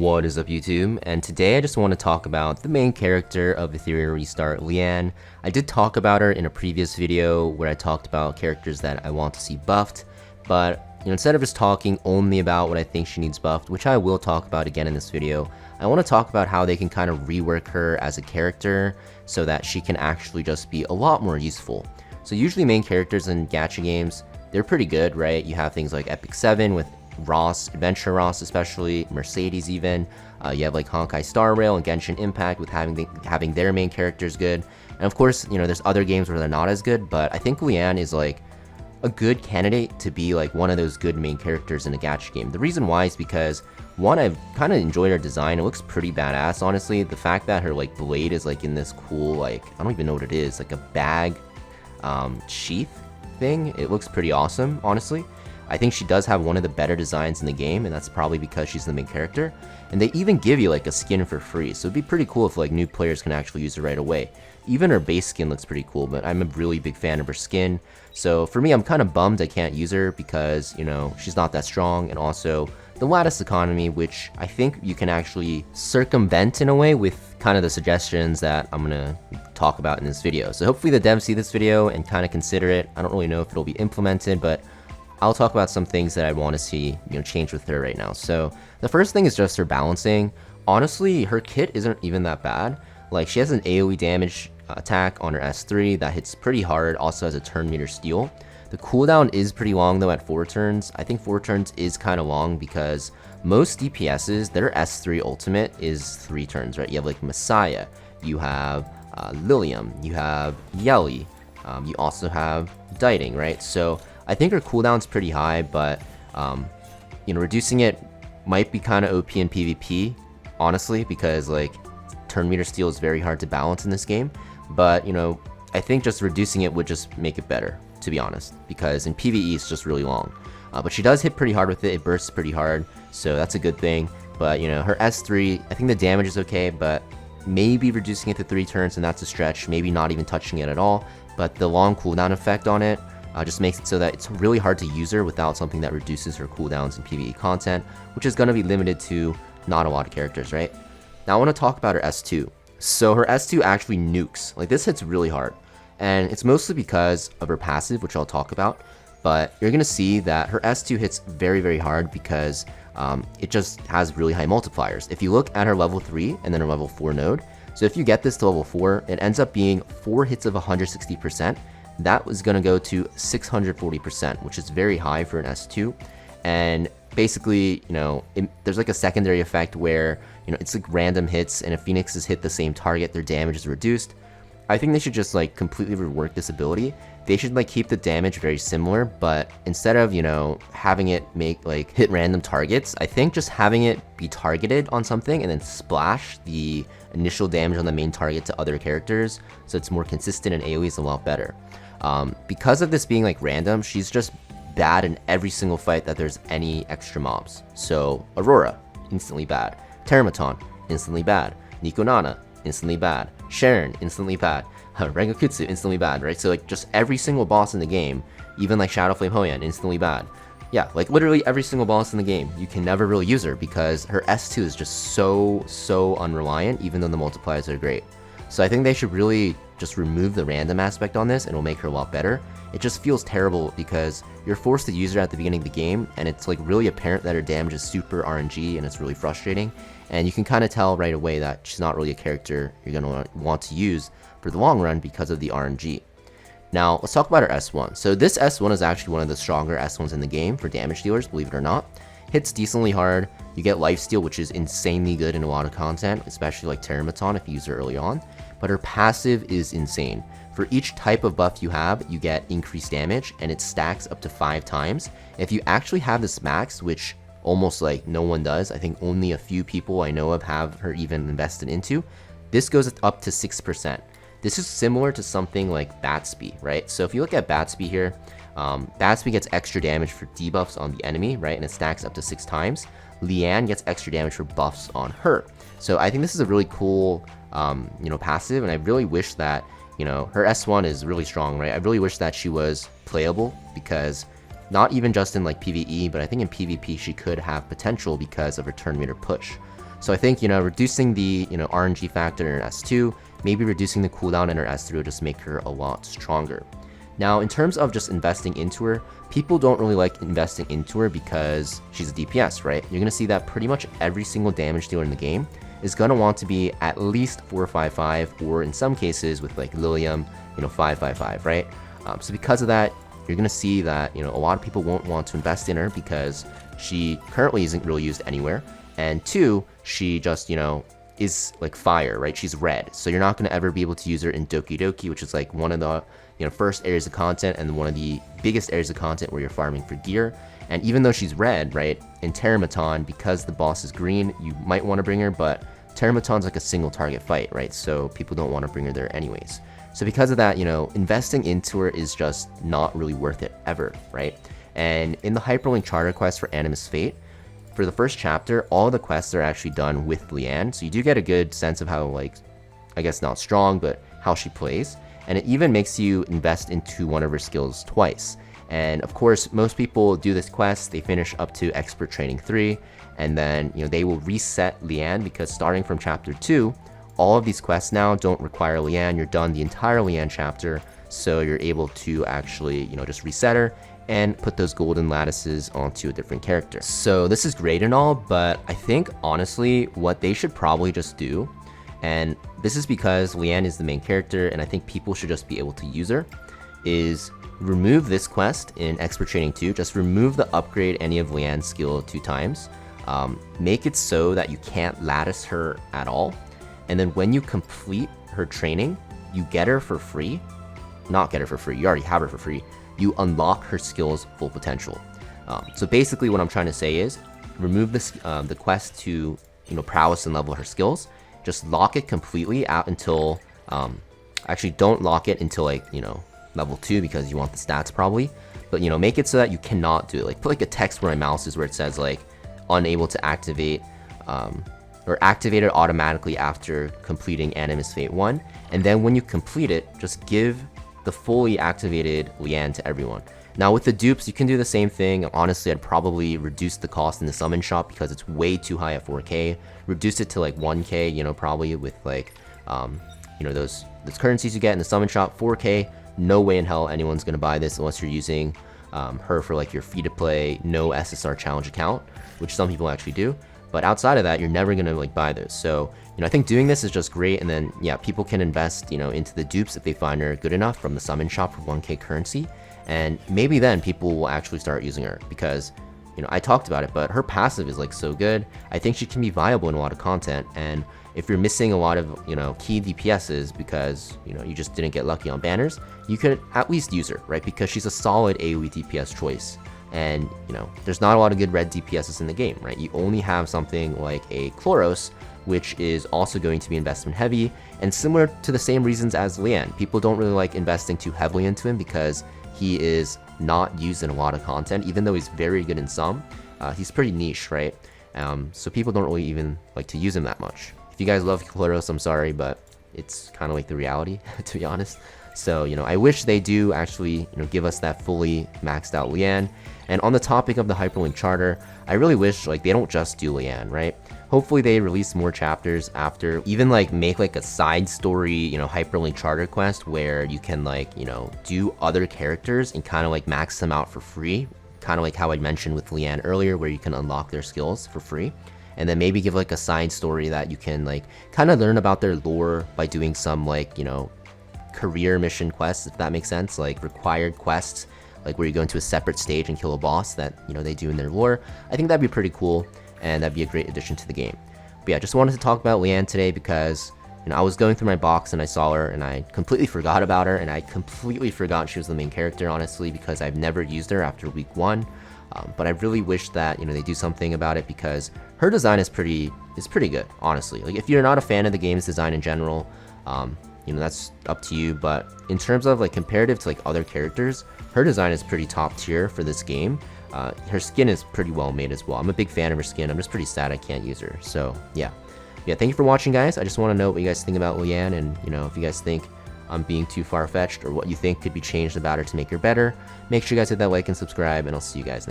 What is up, YouTube? And today I just want to talk about the main character of Etheria Restart, Lian. I did talk about her in a previous video where I talked about characters that I want to see buffed, but instead of just talking only about what I think she needs buffed, which I will talk about again in this video, I want to talk about how they can kind of rework her as a character so that she can actually just be a lot more useful. So usually main characters in gacha games, they're pretty good, right? You have things like Epic 7 with Ross, Adventure Ross especially, Mercedes even. You have like Honkai Star Rail and Genshin Impact with having their main characters good. And of course, there's other games where they're not as good, but I think Lian is like a good candidate to be like one of those good main characters in a gacha game. The reason why is because, one, I've kind of enjoyed her design. It looks pretty badass, honestly. The fact that her like blade is like in this cool, like, I don't even know what it is, like a bag sheath thing. It looks pretty awesome, honestly. I think she does have one of the better designs in the game, and that's probably because she's the main character. And they even give you like a skin for free, so it'd be pretty cool if like new players can actually use her right away. Even her base skin looks pretty cool, but I'm a really big fan of her skin. So for me, I'm kind of bummed I can't use her because, she's not that strong, and also the lattice economy, which I think you can actually circumvent in a way with kind of the suggestions that I'm gonna talk about in this video. So hopefully the devs see this video and kind of consider it. I don't really know if it'll be implemented, but I'll talk about some things that I want to see, change with her right now. So the first thing is just her balancing. Honestly, her kit isn't even that bad. Like, she has an AoE damage attack on her S3 that hits pretty hard, also has a turn meter steal. The cooldown is pretty long though at 4 turns. I think 4 turns is kind of long because most DPSs, their S3 ultimate is 3 turns, right? You have like Messiah, you have Lilian, you have Yeli, you also have Dieting, right? So I think her cooldown's pretty high, but reducing it might be kind of OP in PvP, honestly, because like turn meter steal is very hard to balance in this game. But I think just reducing it would just make it better, to be honest, because in PvE it's just really long. But she does hit pretty hard with it. It bursts pretty hard, so that's a good thing. But her S3, I think the damage is okay, but maybe reducing it to 3 turns, and that's a stretch. Maybe not even touching it at all. But the long cooldown effect on it just makes it so that it's really hard to use her without something that reduces her cooldowns in PvE content, which is going to be limited to not a lot of characters, right? Now I want to talk about her S2. So her S2 actually nukes. Like, this hits really hard, and it's mostly because of her passive, which I'll talk about. But you're going to see that her S2 hits very, very hard because it just has really high multipliers. If you look at her level 3 and then her level 4 node, so if you get this to level 4, it ends up being 4 hits of 160%. That was going to go to 640%, which is very high for an S2. And basically, there's like a secondary effect where, it's like random hits, and if Phoenixes hit the same target, their damage is reduced. I think they should just like completely rework this ability. They should like keep the damage very similar, but instead of, having it make like hit random targets, I think just having it be targeted on something and then splash the initial damage on the main target to other characters, so it's more consistent and AoE is a lot better. Because of this being like random, she's just bad in every single fight that there's any extra mobs. So Aurora, instantly bad. Teramaton, instantly bad. Nikonana, instantly bad. Sharon, instantly bad. Rengokutsu, instantly bad, right? So like just every single boss in the game, even like Shadowflame Hoyan, instantly bad. Yeah, like literally every single boss in the game, you can never really use her because her S2 is just so unreliant, even though the multipliers are great. So I think they should really just remove the random aspect on this, and it'll make her a lot better. It just feels terrible because you're forced to use her at the beginning of the game, and it's like really apparent that her damage is super RNG, and it's really frustrating. And you can kind of tell right away that she's not really a character you're going to want to use for the long run because of the RNG. Now, let's talk about her S1. So this S1 is actually one of the stronger S1s in the game for damage dealers, believe it or not. Hits decently hard. You get lifesteal, which is insanely good in a lot of content, especially like Teramaton if you use her early on. But her passive is insane. For each type of buff you have, you get increased damage, and it stacks up to 5 times. If you actually have this max, which almost like no one does, I think only a few people I know of have her even invested into, this goes up to 6%. This is similar to something like Batsby, right? So if you look at Batsby here, Batsby gets extra damage for debuffs on the enemy, right? And it stacks up to 6 times. Lian gets extra damage for buffs on her. So I think this is a really cool, passive, and I really wish that, her S1 is really strong, right? I really wish that she was playable because not even just in like PvE, but I think in PvP she could have potential because of her turn meter push. So I think, you know, reducing the, you know, RNG factor in her S2, maybe reducing the cooldown in her S3 will just make her a lot stronger. Now, in terms of just investing into her, people don't really like investing into her because she's a DPS, right? You're gonna see that pretty much every single damage dealer in the game is gonna want to be at least 455, or in some cases with like Lilium, you know, 555, right? So because of that, you're gonna see that, you know, a lot of people won't want to invest in her because she currently isn't really used anywhere. And two, she just, you know, is like fire, right? She's red. So you're not going to ever be able to use her in Doki Doki, which is like one of the, you know, first areas of content and one of the biggest areas of content where you're farming for gear. And even though she's red, right, in Terramaton, because the boss is green, you might want to bring her, but Terramaton's like a single target fight, right? So people don't want to bring her there anyways. So because of that, you know, investing into her is just not really worth it ever, right? And in the Hyperlink Charter quest for Animus Fate, for the first chapter, all the quests are actually done with Lian, so you do get a good sense of how, like, I guess not strong, but how she plays. And it even makes you invest into one of her skills twice. And of course, most people do this quest, they finish up to Expert Training 3, and then, you know, they will reset Lian, because starting from chapter 2, all of these quests now don't require Lian. You're done the entire Lian chapter, so you're able to actually, you know, just reset her and put those golden lattices onto a different character. So this is great and all, but I think honestly what they should probably just do, and this is because Lian is the main character and I think people should just be able to use her, is remove this quest in Expert Training 2, just remove the upgrade any of Lian's skill 2 times, make it so that you can't lattice her at all, and then when you complete her training, you get her for free. Not get her for free, you already have her for free. You unlock her skills full potential. So basically what I'm trying to say is remove this, the quest to, you know, prowess and level her skills. Just lock it completely out until, actually don't lock it until like, you know, level 2 because you want the stats probably. But, you know, make it so that you cannot do it. Like put like a text where my mouse is where it says like unable to activate, or activate it automatically after completing Animus Fate 1. And then when you complete it, just give the fully activated Lian to everyone. Now with the dupes, you can do the same thing. Honestly, I'd probably reduce the cost in the summon shop because it's way too high at 4K. Reduce it to like 1K, you know, probably with like, you know, those currencies you get in the summon shop. 4K, no way in hell anyone's gonna buy this unless you're using her for like your free-to-play, no SSR challenge account, which some people actually do. But outside of that, you're never gonna like buy those. So, you know, I think doing this is just great. And then, yeah, people can invest, you know, into the dupes if they find her good enough from the summon shop for 1K currency. And maybe then people will actually start using her because, you know, I talked about it, but her passive is like so good. I think she can be viable in a lot of content. And if you're missing a lot of, you know, key DPSs because, you know, you just didn't get lucky on banners, you could at least use her, right? Because she's a solid AoE DPS choice. And, you know, there's not a lot of good red DPSs in the game, right? You only have something like a Chloros, which is also going to be investment heavy, and similar to the same reasons as Lian. People don't really like investing too heavily into him because he is not used in a lot of content, even though he's very good in some. He's pretty niche, right? So people don't really even like to use him that much. If you guys love Chloros, I'm sorry, but it's kind of like the reality, to be honest. So, you know, I wish they do actually, you know, give us that fully maxed out Lian. And on the topic of the Hyperlink Charter, I really wish like they don't just do Lian, right? Hopefully they release more chapters after, even like make like a side story, you know, Hyperlink Charter quest where you can like, you know, do other characters and kind of like max them out for free. Kind of like how I mentioned with Lian earlier, where you can unlock their skills for free. And then maybe give like a side story that you can like kind of learn about their lore by doing some like, you know, career mission quests, if that makes sense, like required quests, like where you go into a separate stage and kill a boss that, you know, they do in their lore. I think that'd be pretty cool, and that'd be a great addition to the game. But yeah, just wanted to talk about Lian today because, you know, I was going through my box and I saw her and I completely forgot about her, and I completely forgot she was the main character, honestly, because I've never used her after week 1. But I really wish that, you know, they do something about it because her design is pretty good, honestly. Like if you're not a fan of the game's design in general, you know, that's up to you, but in terms of like comparative to like other characters, her design is pretty top tier for this game. Her skin is pretty well made as well. I'm a big fan of her skin. I'm just pretty sad I can't use her. So yeah, thank you for watching, guys. I just want to know what you guys think about Lian, and, you know, if you guys think I'm being too far-fetched or what you think could be changed about her to make her better. Make sure you guys hit that like and subscribe, and I'll see you guys next time.